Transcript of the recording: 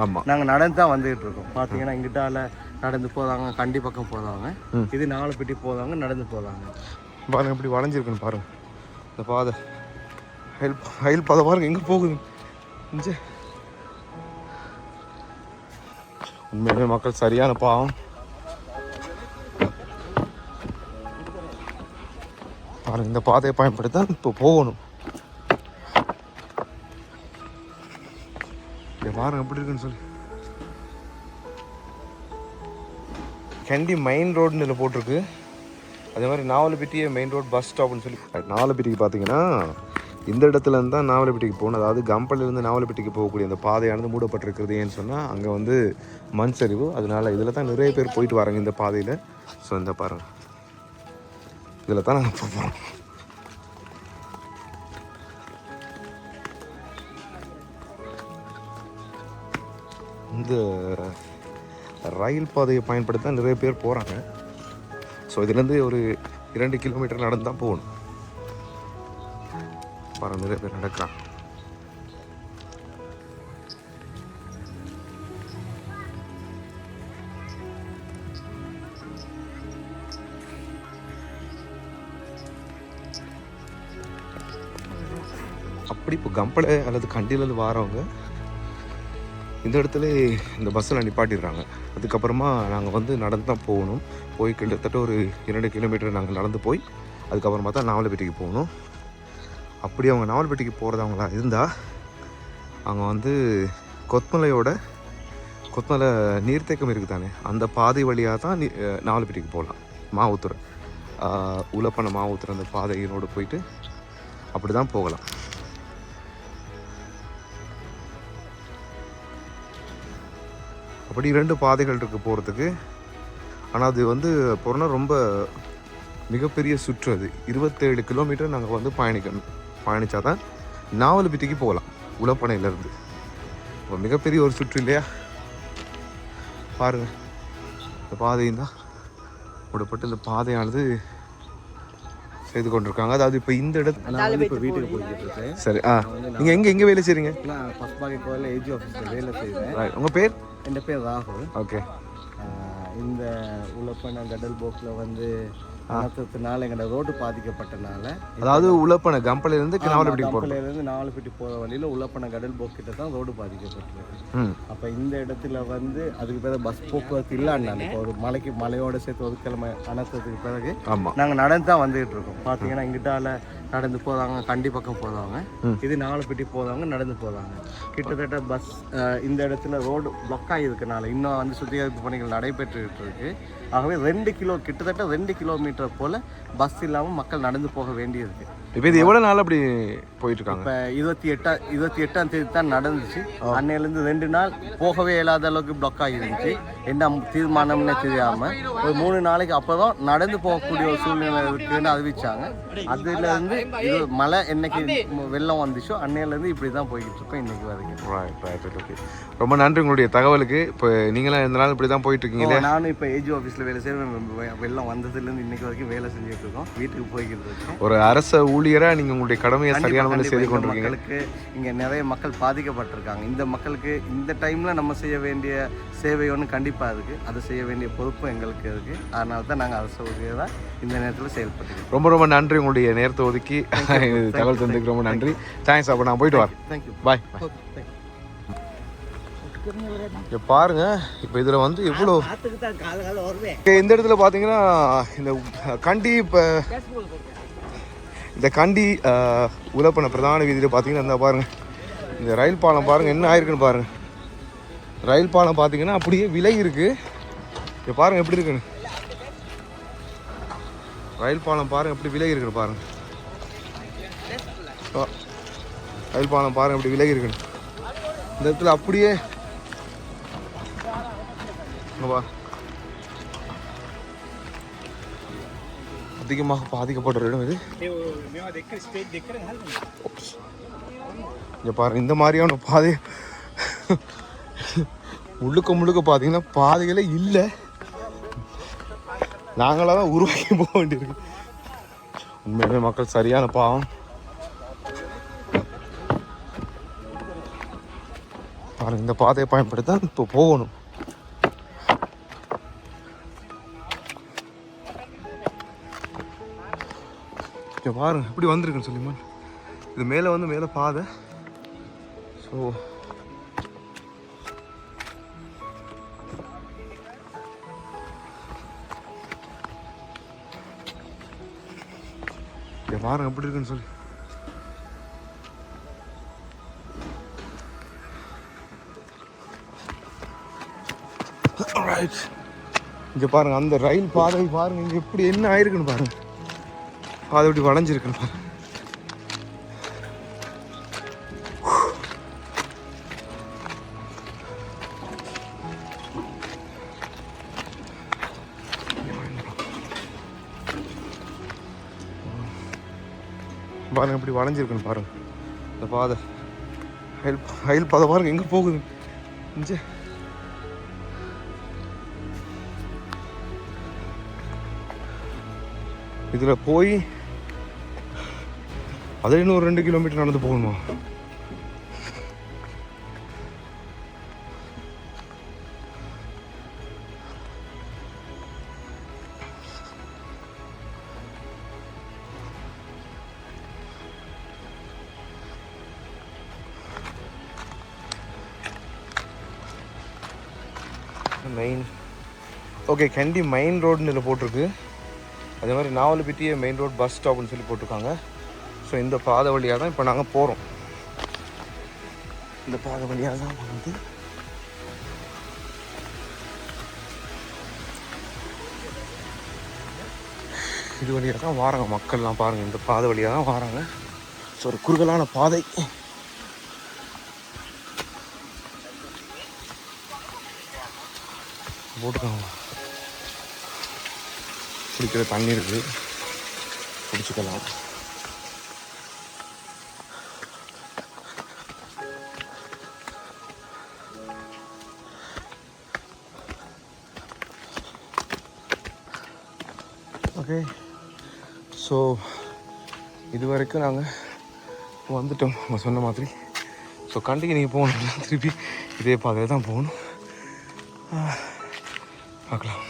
ஆமாம், நாங்கள் நடந்து தான் வந்துகிட்டு இருக்கோம். பார்த்தீங்கன்னா இங்கிட்டால நடந்து போதாங்க, கண்டி பக்கம் போதாங்க, இது 4 பெட்டி போதாங்க, நடந்து போதாங்க. பாருங்க இப்படி வளைஞ்சிருக்குன்னு பாருங்க இந்த பாதை. ஹெல்ப் பாதை பாருங்க எங்கே போகுது. உண்மையிலே மக்கள் சரியான பாவம். பாருங்க இந்த பாதையை பயன்படுத்தி தான் இப்போ போகணும். பாருங்க எப்படி இருக்குன்னு சொல்லி. கண்டி மெயின் ரோடுன்னு இதில் போட்டிருக்கு. அதே மாதிரி நாவலப்பிட்டியே மெயின் ரோடு பஸ் ஸ்டாப்னு சொல்லி. நாவலப்பிட்டிக்கு பார்த்தீங்கன்னா இந்த இடத்துல இருந்து தான் நாவலப்பிட்டிக்கு போகணும். அதாவது கம்பல்லேருந்து நாவலப்பிட்டிக்கு போகக்கூடிய அந்த பாதையானது மூடப்பட்டிருக்கிறது. ஏன்னு சொன்னால் அங்கே வந்து மண் சரிவு. அதனால இதில் தான் நிறைய பேர் போயிட்டு வராங்க இந்த பாதையில். ஸோ இந்த பாருங்கள் இதில் தான் நாங்கள் போகிறோம். இந்த ரயில் பாதையை பயன்படுத்த நிறைய பேர் போகிறாங்க. ஸோ இதுலேருந்து ஒரு 2 கிலோமீட்டர் நடந்து தான் போகணும். பாருங்க நிறைய பேர் நடக்கிறாங்க. அப்படி இப்போ கம்பளை அல்லது கண்டியிலேருந்து வாரவங்க இந்த இடத்துல இந்த பஸ்ஸில் நிப்பாட்டிடுறாங்க. அதுக்கப்புறமா நாங்கள் வந்து நடந்து தான் போகணும். போய் கிட்டத்தட்ட ஒரு 2 கிலோமீட்டர் நாங்கள் நடந்து போய் அதுக்கப்புறமா தான் நாவலப்பட்டிக்கு போகணும். அப்படி அவங்க நாவலப்பட்டிக்கு போகிறதவங்களா இருந்தால் அவங்க வந்து கொத்மலை நீர்த்தேக்கம் இருக்குது தானே, அந்த பாதை வழியாக தான் நாவலப்பட்டிக்கு போகலாம். மாவுத்துறை உலப்பன மாவுத்துறை அந்த பாதையினோடு போயிட்டு அப்படி தான் போகலாம். அப்படி 2 பாதைகள் இருக்குது போகிறதுக்கு. ஆனால் அது வந்து போகிறோன்னா ரொம்ப மிகப்பெரிய சுற்று. அது 27 கிலோமீட்டர் நாங்கள் வந்து பயணித்தா தான் நாவலப்பிட்டிக்கு போகலாம் உலப்பனையிலேருந்து. இப்போ மிகப்பெரிய ஒரு சுற்று இல்லையா? பாருங்கள் இந்த பாதையும் தான் மூடப்பட்டு இந்த பாதையானது செய்து கொண்டிருக்காங்க. அதாவது இப்போ இந்த இடத்துல இப்போ வீட்டுக்கு போய்கிட்டு இருக்கேன். சரி. நீங்கள் எங்கே வேலை செய்கிறீங்க? நான் ஃபஸ்ட் பாக்கி கோயில் ஏஜி ஆஃபீஸில் வேலை செய்கிறேன். உங்கள் பேர்? என் பேர் ராகுல். ஓகே. இந்த உலப்பன கடல் போக்கில் வந்து அனர்த்தத்தினால எங்களோட ரோடு பாதிக்கப்பட்டனால, அதாவது உலப்பன கம்பளையிலேருந்து நாவலப்பிட்டி போகிற வழியில் உலப்பன கடல் போக்கிட்ட தான் ரோடு பாதிக்கப்பட்டிருக்கு. அப்போ இந்த இடத்துல வந்து அதுக்கு பிறகு பஸ் போக்குவரத்து இல்லாண்டாங்க. இப்போ ஒரு மலையோட சேர்த்து ஒரு கிழமை அனர்த்தத்துக்கு பிறகு நாங்கள் நடந்து தான் வந்துகிட்டு இருக்கோம். பார்த்தீங்கன்னா இங்கிட்டால நடந்து போதாங்க, கண்டி பக்கம் போதாங்க, இது நாவலப்பிட்டி போதாங்க, நடந்து போதாங்க. கிட்டத்தட்ட பஸ் இந்த இடத்துல ரோடு பிளாக் ஆகியிருக்கனால இன்னும் வந்து சுத்திகரிப்பு பணிகள் நடைபெற்றுக்கிட்டு இருக்கு. ஆகவே கிட்டத்தட்ட 2 கிலோமீட்டர் போல பஸ் இல்லாமல் மக்கள் நடந்து போக வேண்டியிருக்கு. இப்போ இது எவ்வளோ நாள் அப்படி போயிட்டு இருக்காங்க? இப்போ 28ஆம் தேதி தான் நடந்துச்சு. அன்னையிலேருந்து 2 நாள் போகவே இயலாத அளவுக்கு பிளாக் ஆகிருந்துச்சு. என்ன தீர்மானம்னே தெரியாமல் ஒரு 3 நாளைக்கு அப்போ தான் நடந்து போகக்கூடிய ஒரு சூழ்நிலை இருக்குன்னு அறிவிச்சாங்க. அதுலேருந்து இது மழை என்னைக்கு வெள்ளம் வந்துச்சோ அன்னையிலேருந்து இப்படி தான் போய்கிட்டு இருக்கோம் இன்னைக்கு வரைக்கும். ஓகே, ரொம்ப நன்றி உங்களுடைய தகவலுக்கு. இப்போ நீங்களாம் இந்த நாள் இப்படி தான் போயிட்டு இருக்கீங்க. நானும் இப்போ ஏஜி ஆஃபீஸில் வேலை செய்வேன். வெள்ளம் வந்ததுலேருந்து இன்னைக்கு வரைக்கும் வேலை செஞ்சுட்டு இருக்கோம். வீட்டுக்கு போய்கிட்டு இருக்கோம். ஒரு அரச ஊழியரா நீங்க உங்களுடைய கடமையை சரியான முறையில் செய்து கொண்டிருக்கீங்க. மக்களுக்கு இங்க நிறைய மக்கள் பாதிக்கப்பட்டிருக்காங்க. இந்த மக்களுக்கு இந்த டைம்ல நம்ம செய்ய வேண்டிய சேவை ஒன்று கண்டிப்பா இருக்கு. அதை செய்ய வேண்டிய பொறுப்பு எங்களுக்கு இருக்கு. அதனால தான் நாங்கள் அரசு ஊழியரா இந்த நேரத்தில் செயல்பட்டுருக்கோம். ரொம்ப நன்றி உங்களுடைய நேரத்தை ஒதுக்கி தகவல் தந்ததுக்கு ரொம்ப நன்றி. தேங்க்ஸ். அப்போ நான் போயிட்டு வரேன். தேங்க்யூ. பாய். பாருங்க இப்போ இதில் வந்து எவ்வளோ இந்த இடத்துல பார்த்தீங்கன்னா இந்த கண்டி இப்போ இந்த கண்டி உலப்பன பிரதான வீதியில் பார்த்தீங்கன்னா இந்த பாருங்கள் இந்த ரயில் பாலம் பாருங்கள் என்ன ஆயிருக்குன்னு பாருங்கள். ரயில் பாலம் பார்த்தீங்கன்னா அப்படியே விலகி இருக்குது. இப்போ பாருங்கள் எப்படி இருக்குன்னு. ரயில் பாலம் பாருங்கள் எப்படி விலகி இருக்குன்னு பாருங்கள். ரயில் பாலம் பாருங்கள் எப்படி விலகி இருக்குன்னு. இந்த இடத்துல அப்படியே அதிகமாக பாதிக்கப்படுற இடம் இது. இங்கே பாருங்க இந்த மாதிரியான பாதை முழுக்க பார்த்தீங்கன்னா பாதைகளே இல்லை. நாங்களாக தான் உருவாக்கி போக வேண்டியிருக்கு. உண்மையிலே மக்கள் சரியான பாவம். பாருங்கள், இந்த பாதையை பயன்படுத்தி தான் இப்போ போகணும். இங்கே பாருங்க எப்படி வந்திருக்குன்னு சொல்லிமா. இது மேலே வந்து மேலே பாதை. ஸோ இங்கே பாருங்க எப்படி இருக்குன்னு சொல்லி. இங்கே பாருங்க அந்த ரயில் பாதை பாருங்க, இங்கே எப்படி என்ன ஆயிருக்குன்னு பாருங்க. பாதை எப்படி வளைஞ்சிருக்குன்னு பாருங்க. பாருங்க எப்படி வளைஞ்சிருக்குன்னு பாருங்க இந்த பாதை. ரயில் பாதை பாருங்க எங்கே போகுது. இங்கே இதில் போய் அதில் இன்னும் ஒரு 2 கிலோமீட்டர் நடந்து போகணுமா? மெயின் ஓகே கண்டி மெயின் ரோடுன்னு இதில் போட்டிருக்கு. அதே மாதிரி நாவலப்பிட்டியே மெயின் ரோட் பஸ் ஸ்டாப்னு சொல்லி போட்டிருக்காங்க. ஸோ இந்த பாதை வழியாக தான் இப்போ நாங்கள் போகிறோம். இந்த பாதை வழியாக தான் வந்து இது வழியாக தான் வாராங்க மக்கள்லாம். பாருங்கள் இந்த பாதை வழியாக தான் வாராங்க. ஸோ ஒரு குறுகலான பாதை. போட்டுக்காங்க, குடிக்கிற தண்ணி இருக்குது, குடிச்சுக்கலாம். ஓகே, ஸோ இது வரைக்கும் நாங்கள் வந்துட்டோம் நம்ம சொன்ன மாதிரி. ஸோ கண்டிக்கு நீங்கள் போகணும்னா திருப்பி இதே பாதையில் தான் போகணும். பார்க்கலாம்.